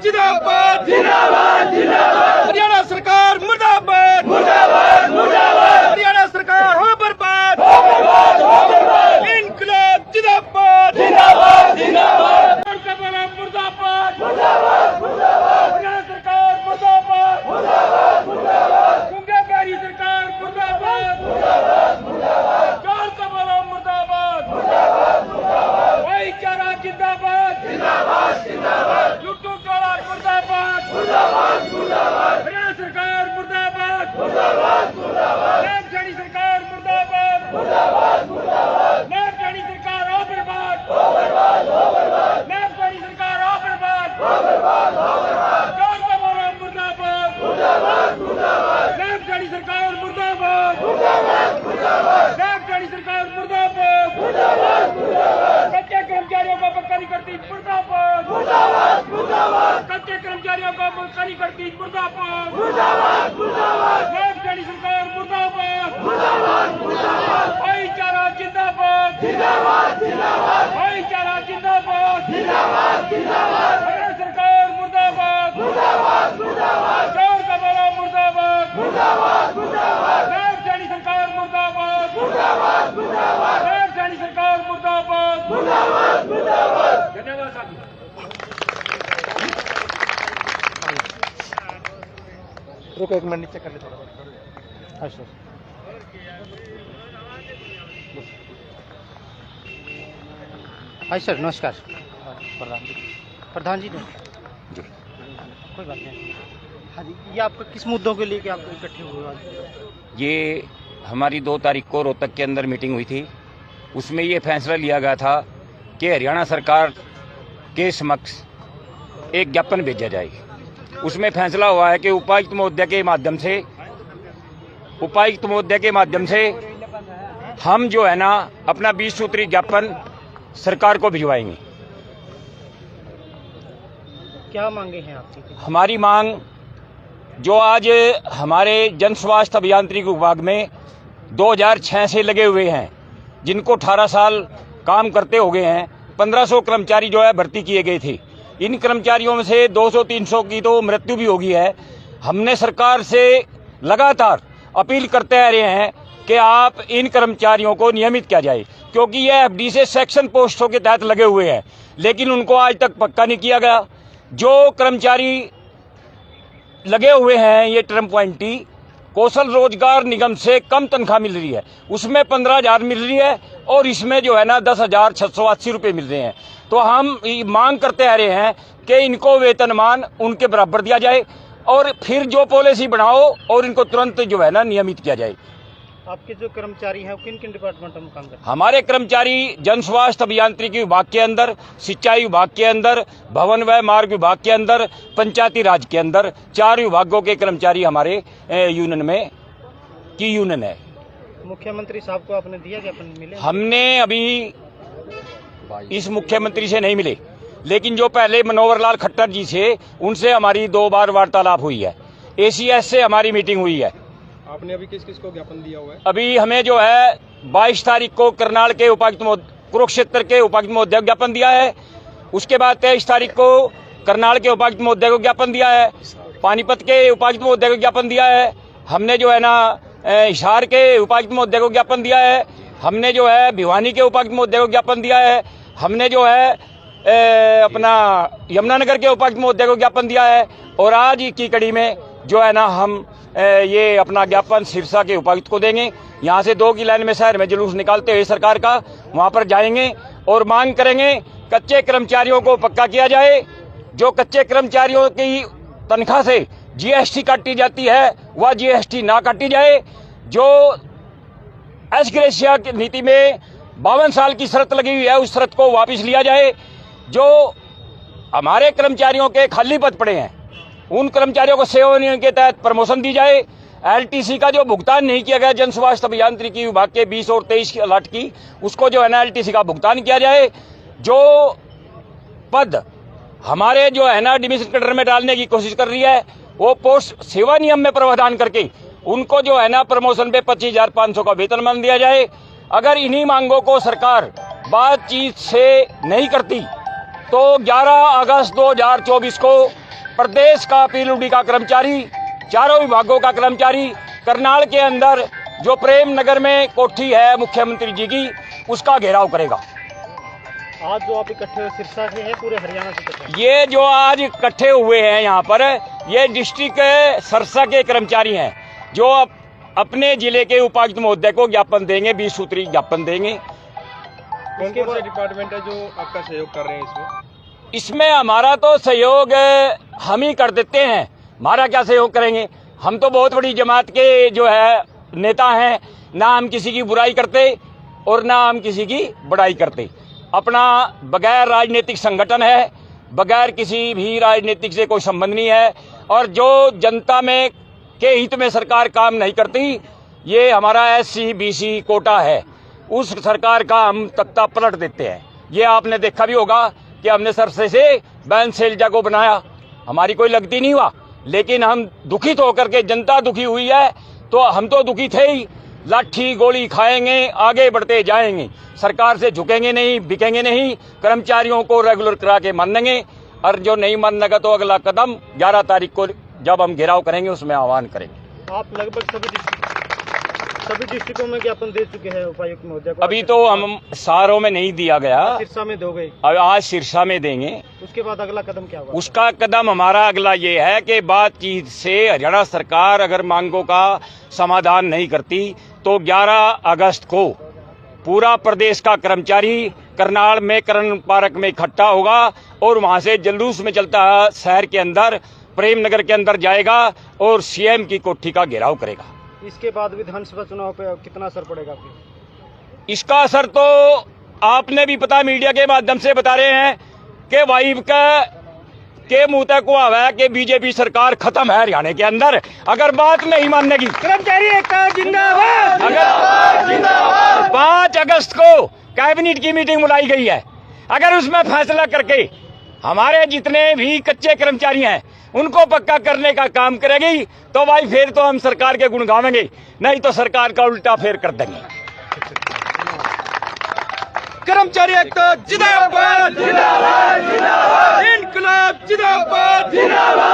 जिंदाबाद जिंदाबाद जिंदाबाद। हरियाणा सरकार मुर्दाबाद मुर्दाबाद मुर्दाबाद। हरियाणा सरकार हो बर्बाद हो बर्बाद हो बर्बाद। इनकलाब जिंदाबाद जिंदाबाद जिंदाबाद। मुर्दाबाद मुर्दाबाद मुर्दाबाद। हरियाणा सरकार मुर्दाबाद मुर्दाबाद मुर्दाबाद। गुंगाबारी सरकार मुर्दाबाद मुर्दाबाद मुर्दाबाद। मुर्दाबाद मुर्दाबाद भाईचारा जिंदाबाद जिंदाबाद जिंदाबाद। लुट्टू काला मुर्दाबाद मुर्दाबाद मुर्दाबाद। हरियाणा सरकार मुर्दाबाद मुर्दाबाद मुर्दाबाद। नामचानी सरकार मुर्दाबाद मुर्दाबाद मुर्दाबाद। नामचानी सरकार हो बर्बाद हो बर्बाद हो बर्बाद। नामचानी सरकार हो बर्बाद हो बर्बाद हो बर्बाद। मुर्दाबाद मुर्दाबाद मुर्दाबाद। नामचानी सरकार मुर्दाबाद मुर्दाबाद मुर्दाबाद। नामचानी सरकार मुर्दाबाद मुर्दाबाद मुर्दाबाद। कच्चे कर्मचारियों को पक्का नहीं करती मुर्दाबाद मुर्दाबाद मुर्दाबाद। कच्चे कर्मचारियों को पक्का नहीं करती मुर्दाबाद मुर्दाबाद मुर्दाबाद। नामचानी सरकार मुर्दाबाद मुर्दाबाद मुर्दाबाद। भाईचारा जिंदाबाद जिंदाबाद जिंदाबाद। भाईचारा जिंदाबाद जिंदाबाद जिंदाबाद। हरियाणा सरकार मुर्दाबाद मुर्दाबाद मुर्दाबाद। चोर का बड़ा मुर्दाबाद मुर्दाबाद मुर्दाबाद। नामचानी सरकार मुर्दाबाद मुर्दाबाद मुर्दाबाद। नामचानी सरकार मुर्दाबाद मुर्दाबाद मुर्दाबाद। धन्यवाद साथी। रुको एक मिनट नीचे कर लेते हैं। हाँ सर। हाँ सर नमस्कार। प्रधान जी जी कोई बात नहीं। हाँ जी ये आपका किस मुद्दों के लिए कि आप इकट्ठे हुए आज? ये हमारी 2 तारीख को रोहतक के अंदर मीटिंग हुई थी। उसमें ये फैसला लिया गया था कि हरियाणा सरकार के समक्ष एक ज्ञापन भेजा जाए। उसमें फैसला हुआ है कि उपायुक्त महोदय के माध्यम से हम जो है ना अपना 20 सूत्री ज्ञापन सरकार को भिजवाएंगे। क्या मांगे हैं आपकी? हमारी मांग जो आज हमारे जन स्वास्थ्य अभियांत्रिकी विभाग में 2006 से लगे हुए हैं, जिनको 18 साल काम करते हो गए हैं, 1500 कर्मचारी जो है भर्ती किए गए थे। इन कर्मचारियों में से 200-300 की तो मृत्यु भी हो गई है। हमने सरकार से लगातार अपील करते आ रहे हैं कि आप इन कर्मचारियों को नियमित किया जाए, क्योंकि ये एफडी से सेक्शन पोस्टों के तहत लगे हुए हैं, लेकिन उनको आज तक पक्का नहीं किया गया। जो कर्मचारी लगे हुए हैं ये टर्म पॉइंटी कौशल रोजगार निगम से कम तनख्वाह मिल रही है, उसमें 15,000 मिल रही है और इसमें जो है ना 10,680 रुपये मिल रहे हैं। तो हम मांग करते आ रहे हैं कि इनको वेतनमान उनके बराबर दिया जाए और फिर जो पॉलिसी बनाओ और इनको तुरंत जो है ना नियमित किया जाए। आपके जो कर्मचारी हैं वो किन किन डिपार्टमेंटों में काम करते हैं? हमारे कर्मचारी जन स्वास्थ्य अभियांत्रिकी विभाग के अंदर, सिंचाई विभाग के अंदर, भवन व मार्ग विभाग के अंदर, पंचायती राज के अंदर 4 विभागों के कर्मचारी हमारे यूनियन है। मुख्यमंत्री साहब को आपने दिया ज्ञापन? मिले? हमने अभी इस मुख्यमंत्री से नहीं मिले, लेकिन जो पहले मनोहर लाल खट्टर जी से उनसे हमारी 2 बार वार्तालाप हुई है। ACS से हमारी मीटिंग हुई है। आपने अभी किस किस को ज्ञापन दिया हुआ है? अभी हमें जो है 22 तारीख को करनाल के उपायुक्त कुरुक्षेत्र के उपायुक्त महोदय को ज्ञापन दिया है। उसके बाद 23 तारीख को करनाल के उपायुक्त महोदय को ज्ञापन दिया है। पानीपत के उपायुक्त महोदय को ज्ञापन दिया है। हमने जो है ना हिसार के उपायुक्त महोदय को ज्ञापन दिया है। हमने जो है भिवानी के उपायुक्त महोदय को ज्ञापन दिया है। हमने जो है अपना यमुनानगर के उपायुक्त महोदय को ज्ञापन दिया है। और आज की कड़ी में जो है ना हम ये अपना ज्ञापन सिरसा के उपायुक्त को देंगे। यहाँ से 2 की लाइन में शहर में जुलूस निकालते हुए सरकार का वहाँ पर जाएंगे और मांग करेंगे कच्चे कर्मचारियों को पक्का किया जाए। जो कच्चे कर्मचारियों की तनख्वाह से GST काटी जाती है वह GST ना काटी जाए। जो एस ग्रेशिया की नीति में 52 साल की शर्त लगी हुई है उस शर्त को वापस लिया जाए। जो हमारे कर्मचारियों के खाली पद पड़े हैं उन कर्मचारियों को सेवा नियम के तहत प्रमोशन दी जाए। LTC का जो भुगतान नहीं किया गया जन स्वास्थ्य अभियांत्रिकी विभाग के 20 और 23 की अलॉट की, उसको जो है ना LTC का भुगतान किया जाए। जो पद हमारे जो है ना डिमिशन कैडर में डालने की कोशिश कर रही है वो पोस्ट सेवा नियम में प्रावधान करके उनको जो है ना प्रमोशन पे 25,500 का वेतनमान दिया जाए। अगर इन्हीं मांगों को सरकार बातचीत से नहीं करती तो 11 अगस्त 2024 को प्रदेश का पीडब्ल्यूडी का कर्मचारी, चारों विभागों का कर्मचारी, करनाल के अंदर जो प्रेम नगर में कोठी है मुख्यमंत्री जी की, उसका घेराव करेगा। आज जो आप इकट्ठे हुए सिरसा से है, पूरे हरियाणा से इकट्ठे हैं? ये जो आज इकट्ठे हुए हैं यहाँ पर, ये डिस्ट्रिक्ट सिरसा के कर्मचारी हैं जो अपने जिले के उपायुक्त महोदय को ज्ञापन देंगे, 20 सूत्री ज्ञापन देंगे। कौन कौन से डिपार्टमेंट है जो आपका सहयोग कर रहे हैं इसमें? इसमें हमारा तो सहयोग हम ही कर देते हैं, हमारा क्या सहयोग करेंगे? हम तो बहुत बड़ी जमात के जो है नेता हैं, ना हम किसी की बुराई करते और ना हम किसी की बड़ाई करते। अपना बगैर राजनीतिक संगठन है, बगैर किसी भी राजनीतिक से कोई संबंध नहीं है, और जो जनता में के हित में सरकार काम नहीं करती, ये हमारा SC BC कोटा है, उस सरकार का हम तख्ता पलट देते हैं। ये आपने देखा भी होगा कि हमने सरसे से बैन शैलजा को बनाया, हमारी कोई लगती नहीं हुआ, लेकिन हम दुखित होकर के, जनता दुखी हुई है तो हम तो दुखी थे ही। लाठी गोली खाएंगे, आगे बढ़ते जाएंगे, सरकार से झुकेंगे नहीं, बिकेंगे नहीं, कर्मचारियों को रेगुलर करा के मानेंगे, और जो नहीं मानेगा तो अगला कदम 11 तारीख को जब हम घेराव करेंगे उसमें आह्वान करेंगे। आप लगभग सभी डिस्ट्रिक्टों में ज्ञापन दे चुके हैं उपायुक्त महोदय को? अभी तो हम सारों में नहीं दिया गया, सिरसा में दोगे? अब आज सिरसा में देंगे। उसके बाद अगला कदम क्या होगा? उसका कदम हमारा अगला ये है कि बातचीत से हरियाणा सरकार अगर मांगों का समाधान नहीं करती तो 11 अगस्त को पूरा प्रदेश का कर्मचारी करनाल में करण पार्क में इकट्ठा होगा और वहां से जुलूस में चलता शहर के अंदर प्रेम नगर के अंदर जाएगा और CM की कोठी का घेराव करेगा। इसके बाद विधानसभा चुनाव पे कितना असर पड़ेगा फिर? इसका असर तो आपने भी पता, मीडिया के माध्यम से बता रहे हैं कि वाइफ के मुंह तक हुआ है कि बीजेपी सरकार खत्म है हरियाणा के अंदर, अगर बात नहीं मानेगी। कर्मचारी एकता जिंदाबाद। अगर 5 अगस्त को कैबिनेट की मीटिंग बुलाई गई है, अगर उसमें फैसला करके हमारे जितने भी कच्चे कर्मचारी हैं उनको पक्का करने का काम करेगी तो भाई फिर तो हम सरकार के गुण गावेंगे, नहीं तो सरकार का उल्टा फेर कर देंगे। कर्मचारी एकता जिंदाबाद, जिंदाबाद, जिंदाबाद, इनकलाब जिंदाबाद, जिंदाबाद।